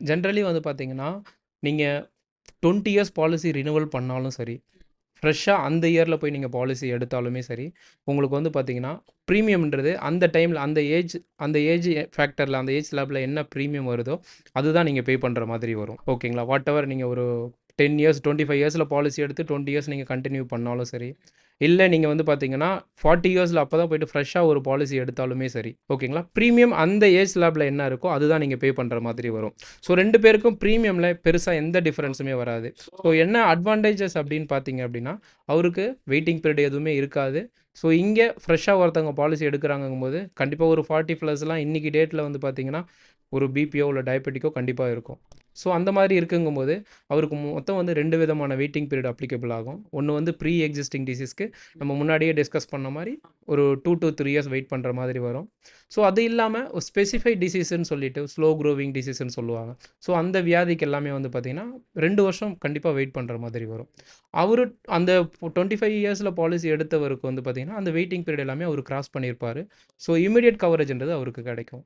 Generally வந்து பார்த்தீங்கன்னா, நீங்க 20 இயர்ஸ் பாலிசி ரினிவல் பண்ணாலும் சரி, ஃப்ரெஷ்ஷா அந்த இயரில் போய் நீங்கள் பாலிசி எடுத்தாலுமே சரி, உங்களுக்கு வந்து பார்த்தீங்கன்னா, ப்ரீமியம்ன்றது அந்த டைமில் அந்த ஏஜ் ஃபேக்டரில் அந்த ஏஜ் ஸ்லாப்பில் என்ன ப்ரீமியம் வருதோ, அதுதான் நீங்கள் பே பண்ணுற மாதிரி வரும். ஓகேங்களா? வாட்டெவர் நீங்கள் ஒரு 10 இயர்ஸ் 25 இயர்ஸில் பாலிசி எடுத்து 20 இயர்ஸ் நீங்கள் கன்டின்யூ பண்ணாலும் சரி, இல்லை நீங்கள் வந்து பார்த்தீங்கன்னா 40 இயர்ஸில் அப்போ தான் போயிட்டு ஃப்ரெஷ்ஷாக ஒரு பாலிசி எடுத்தாலுமே சரி, ஓகேங்களா? ப்ரீமியம் அந்த ஏஜ் ஸ்லாப்பில் என்ன இருக்கோ அதுதான் நீங்கள் பே பண்ணுற மாதிரி வரும். ஸோ 2 பேருக்கும் ப்ரீமியமில் பெருசாக எந்த டிஃபரன்ஸுமே வராது. ஸோ என்ன அட்வான்டேஜஸ் அப்படின்னு பார்த்தீங்க அப்படின்னா, அவருக்கு வெயிட்டிங் பீரியட் எதுவுமே இருக்காது. ஸோ இங்கே ஃப்ரெஷ்ஷாக ஒருத்தவங்க பாலிசி எடுக்கிறாங்கங்கும்போது, கண்டிப்பாக ஒரு 40 ப்ளஸ்லாம் இன்றைக்கி டேட்டில் வந்து பார்த்தீங்கன்னா, ஒரு பிபியோ இல்லை டயபெட்டிக்கோ கண்டிப்பாக இருக்கும். ஸோ அந்த மாதிரி இருக்குங்கும்போது, அவருக்கு மொத்தம் வந்து 2 விதமான வெயிட்டிங் பீரியட் அப்ளிகபிள் ஆகும். ஒன்று வந்து ப்ரீ எக்ஸிஸ்டிங் டிசீஸ்க்கு நம்ம முன்னாடியே டிஸ்கஸ் பண்ண மாரி ஒரு 2 to 3 இயர்ஸ் வெயிட் பண்ணுற மாதிரி வரும். ஸோ அது இல்லாமல் ஒரு ஸ்பெசிஃபைட் டிசீஸ்ன்னு சொல்லிட்டு ஸ்லோ க்ரோவிங் டிசீஸ்ன்னு சொல்லுவாங்க. ஸோ அந்த வியாதிக்கு எல்லாமே வந்து பார்த்தீங்கன்னா 2 வருஷம் கண்டிப்பாக வெயிட் பண்ணுற மாதிரி வரும். அவரு அந்த 25 இயர்ஸில் பாலிசி எடுத்தவருக்கு வந்து பார்த்தீங்கன்னா, அந்த வெயிட்டிங் பீரியட் எல்லாமே அவர் கிராஸ் பண்ணியிருப்பாரு. ஸோ இமிடியேட் கவரேஜ்ன்றது அவருக்கு கிடைக்கும்.